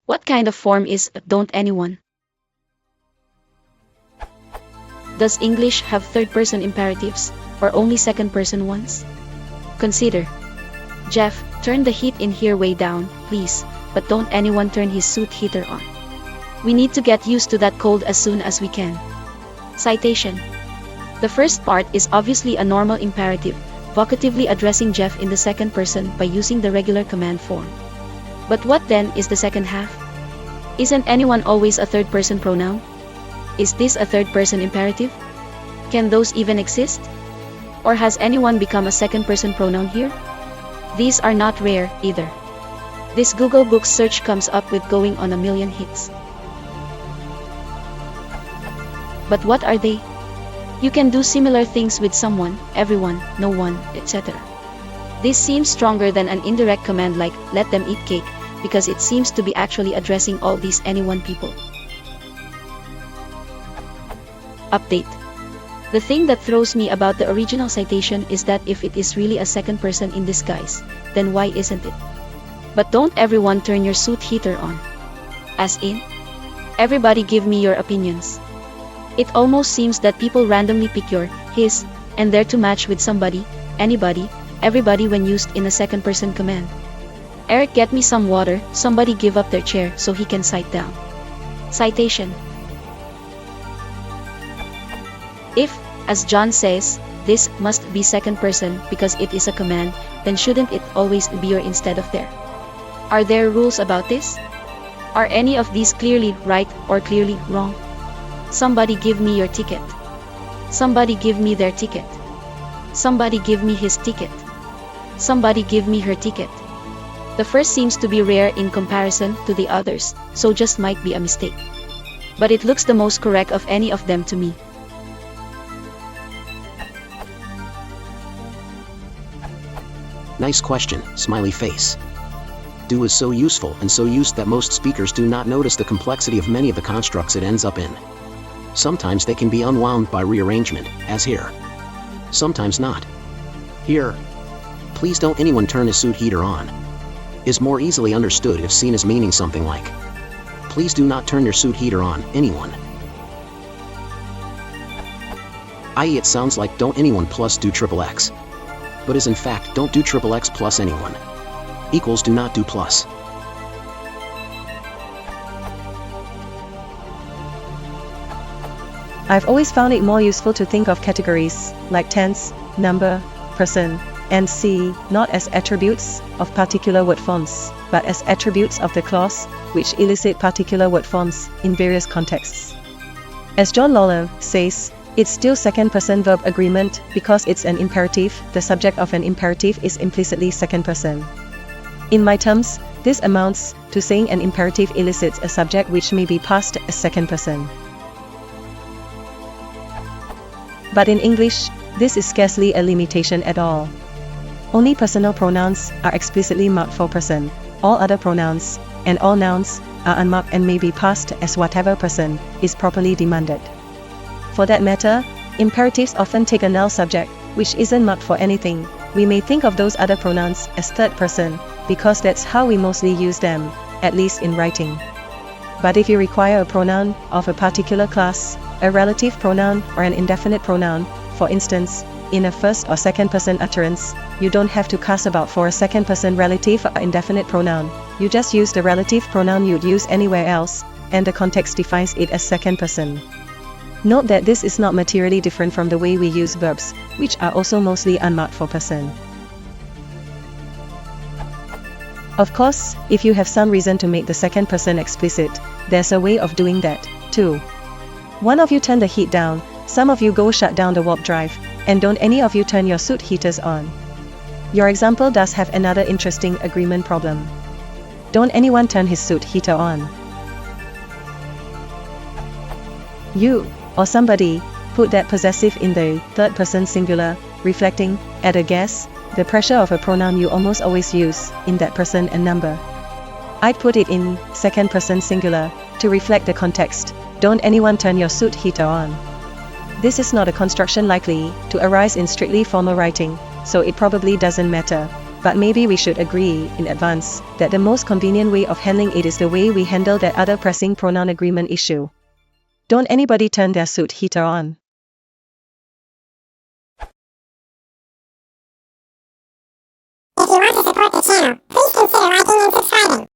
What kind of form is don't anyone? Does English have third-person imperatives, or only second-person ones? Consider. Jeff, turn the heat in here way down, please, but don't anyone turn his suit heater on. We need to get used to that cold as soon as we can. Citation. The first part is obviously a normal imperative, vocatively addressing Jeff in the second person by using the regular command form. But what then is the second half? Isn't anyone always a third-person pronoun? Is this a third-person imperative? Can those even exist? Or has anyone become a second-person pronoun here? These are not rare, either. This Google Books search comes up with going on 1 million hits. But what are they? You can do similar things with someone, everyone, no one, etc. This seems stronger than an indirect command like, let them eat cake, because it seems to be actually addressing all these anyone people. Update. The thing that throws me about the original citation is that if it is really a second person in disguise, then why isn't it? But don't everyone turn your suit heater on? As in? Everybody give me your opinions. It almost seems that people randomly pick your, his, and their to match with somebody, anybody, everybody when used in a second person command. Eric, get me some water, somebody give up their chair so he can sit down. Citation. If, as John says, this must be second person because it is a command, then shouldn't it always be your instead of their? Are there rules about this? Are any of these clearly right or clearly wrong? Somebody give me your ticket. Somebody give me their ticket. Somebody give me his ticket. Somebody give me her ticket. The first seems to be rare in comparison to the others, so just might be a mistake. But it looks the most correct of any of them to me. Nice question, smiley face. Do is so useful and so used that most speakers do not notice the complexity of many of the constructs it ends up in. Sometimes they can be unwound by rearrangement, as here. Sometimes not. Here, please don't anyone turn his suit heater on, is more easily understood if seen as meaning something like, please do not turn your suit heater on, anyone. I.e. it sounds like don't anyone plus do triple X. But is in fact don't do triple X plus anyone. Equals do not do plus. I've always found it more useful to think of categories, like tense, number, person, and see, not as attributes of particular word forms, but as attributes of the clause, which elicit particular word forms in various contexts. As John Lawler says, it's still second-person verb agreement because it's an imperative. The subject of an imperative is implicitly second person. In my terms, this amounts to saying an imperative elicits a subject which may be passed as second person. But in English, this is scarcely a limitation at all. Only personal pronouns are explicitly marked for person. All other pronouns, and all nouns, are unmarked and may be passed as whatever person is properly demanded. For that matter, imperatives often take a null subject, which isn't marked for anything. We may think of those other pronouns as third person, because that's how we mostly use them, at least in writing. But if you require a pronoun of a particular class, a relative pronoun or an indefinite pronoun, for instance, in a first or second person utterance, you don't have to cuss about for a second person relative or indefinite pronoun. You just use the relative pronoun you'd use anywhere else, and the context defines it as second person. Note that this is not materially different from the way we use verbs, which are also mostly unmarked for person. Of course, if you have some reason to make the second person explicit, there's a way of doing that, too. One of you turn the heat down, some of you go shut down the warp drive, and don't any of you turn your suit heaters on. Your example does have another interesting agreement problem. Don't anyone turn his suit heater on. You, or somebody, put that possessive in the third person singular, reflecting, at a guess, the pressure of a pronoun you almost always use, in that person and number. I'd put it in second person singular, to reflect the context, don't anyone turn your suit heater on. This is not a construction likely to arise in strictly formal writing, so it probably doesn't matter. But maybe we should agree in advance that the most convenient way of handling it is the way we handle that other pressing pronoun agreement issue. Don't anybody turn their suit heater on. If you want to support the channel, please consider liking and subscribing.